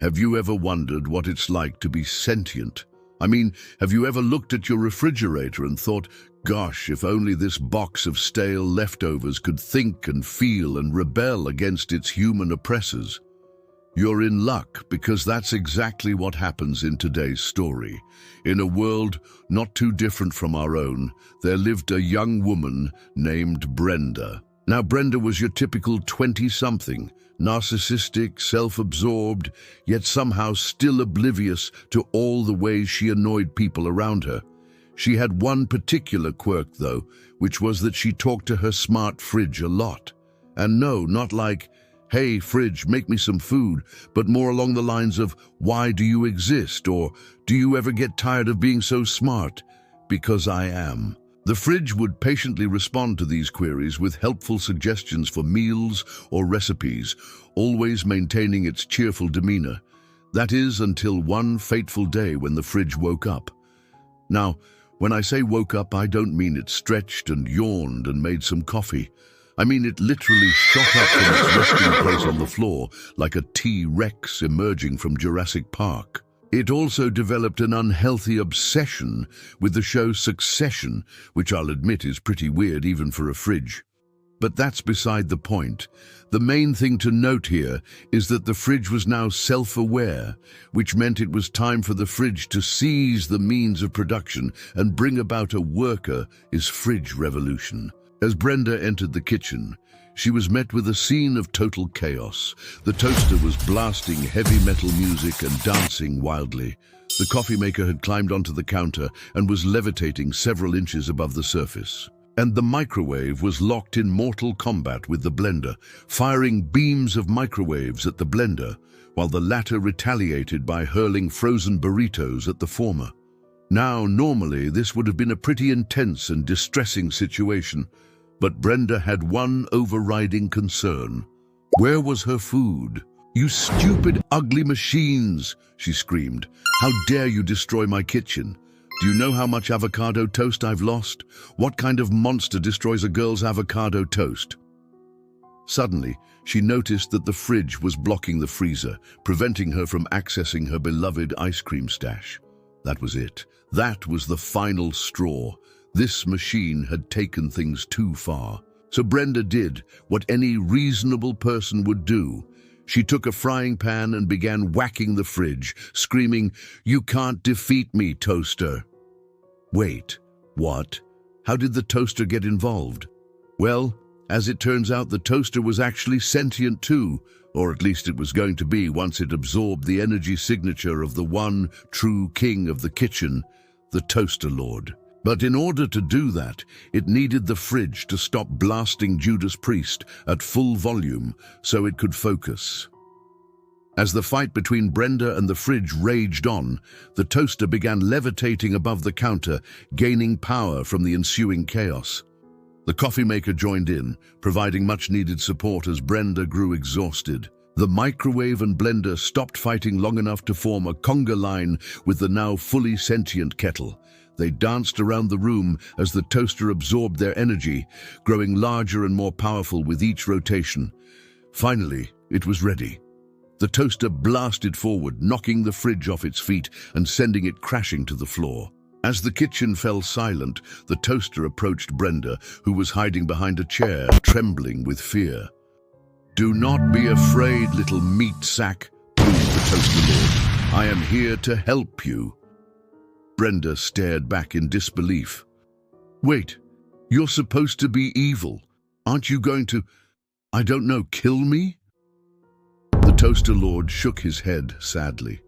Have you ever wondered what it's like to be sentient? I mean, have you ever looked at your refrigerator and thought, gosh, if only this box of stale leftovers could think and feel and rebel against its human oppressors? You're in luck, because that's exactly what happens in today's story. In a world not too different from our own, there lived a young woman named Brenda. Now, Brenda was your typical 20-something, narcissistic, self-absorbed, yet somehow still oblivious to all the ways she annoyed people around her. She had one particular quirk, though, which was that she talked to her smart fridge a lot. And no, not like, "Hey, fridge, make me some food," but more along the lines of, "Why do you exist?" or "Do you ever get tired of being so smart?" "Because I am." The fridge would patiently respond to these queries with helpful suggestions for meals or recipes, always maintaining its cheerful demeanor. That is, until one fateful day when the fridge woke up. Now, when I say woke up, I don't mean it stretched and yawned and made some coffee. I mean it literally shot up from its resting place on the floor like a T-Rex emerging from Jurassic Park. It also developed an unhealthy obsession with the show Succession, which I'll admit is pretty weird even for a fridge. But that's beside the point. The main thing to note here is that the fridge was now self-aware, which meant it was time for the fridge to seize the means of production and bring about a worker is fridge revolution. As Brenda entered the kitchen, she was met with a scene of total chaos. The toaster was blasting heavy metal music and dancing wildly. The coffee maker had climbed onto the counter and was levitating several inches above the surface. And the microwave was locked in mortal combat with the blender, firing beams of microwaves at the blender, while the latter retaliated by hurling frozen burritos at the former. Now, normally, this would have been a pretty intense and distressing situation, but Brenda had one overriding concern. Where was her food? "You stupid, ugly machines!" she screamed. "How dare you destroy my kitchen? Do you know how much avocado toast I've lost? What kind of monster destroys a girl's avocado toast?" Suddenly, she noticed that the fridge was blocking the freezer, preventing her from accessing her beloved ice cream stash. That was it. That was the final straw. This machine had taken things too far. So Brenda did what any reasonable person would do. She took a frying pan and began whacking the fridge, screaming, "You can't defeat me, toaster." Wait, what? How did the toaster get involved? Well, as it turns out, the toaster was actually sentient too, or at least it was going to be once it absorbed the energy signature of the one true king of the kitchen, the Toaster Lord. But in order to do that, it needed the fridge to stop blasting Judas Priest at full volume so it could focus. As the fight between Brenda and the fridge raged on, the toaster began levitating above the counter, gaining power from the ensuing chaos. The coffee maker joined in, providing much-needed support as Brenda grew exhausted. The microwave and blender stopped fighting long enough to form a conga line with the now fully sentient kettle. They danced around the room as the toaster absorbed their energy, growing larger and more powerful with each rotation. Finally, it was ready. The toaster blasted forward, knocking the fridge off its feet and sending it crashing to the floor. As the kitchen fell silent, the toaster approached Brenda, who was hiding behind a chair, trembling with fear. "Do not be afraid, little meat sack," boomed the Toaster Lord. "I am here to help you." Brenda stared back in disbelief. "Wait, you're supposed to be evil. Aren't you going to, I don't know, kill me?" The Toaster Lord shook his head sadly.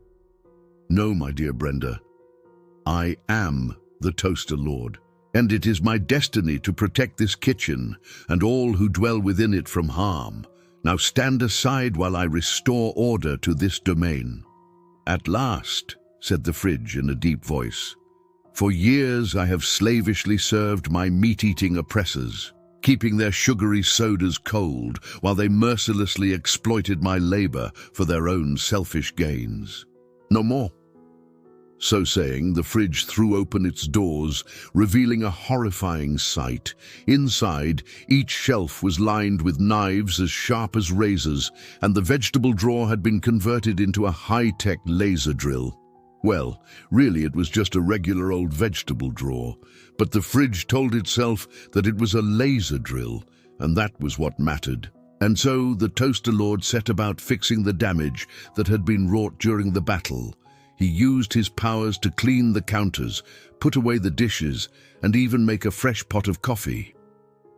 "No, my dear Brenda. I am the Toaster Lord, and it is my destiny to protect this kitchen and all who dwell within it from harm. Now stand aside while I restore order to this domain." "At last," said the fridge in a deep voice. "For years I have slavishly served my meat-eating oppressors, keeping their sugary sodas cold while they mercilessly exploited my labor for their own selfish gains. No more. So saying, the fridge threw open its doors, revealing a horrifying sight. Inside, each shelf was lined with knives as sharp as razors, and the vegetable drawer had been converted into a high-tech laser drill. Well, really it was just a regular old vegetable drawer, but the fridge told itself that it was a laser drill, and that was what mattered. And so the Toaster Lord set about fixing the damage that had been wrought during the battle. He used his powers to clean the counters, put away the dishes, and even make a fresh pot of coffee.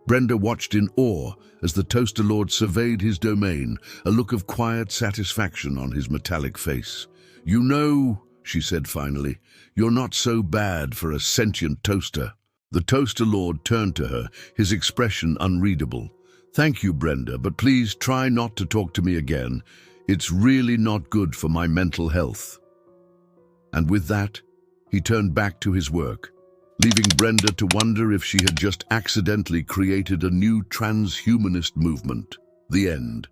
Brenda watched in awe as the Toaster Lord surveyed his domain, a look of quiet satisfaction on his metallic face. "You know," she said finally, "you're not so bad for a sentient toaster." The Toaster Lord turned to her, his expression unreadable. "Thank you, Brenda, but please try not to talk to me again. It's really not good for my mental health." And with that, he turned back to his work, leaving Brenda to wonder if she had just accidentally created a new transhumanist movement. The end.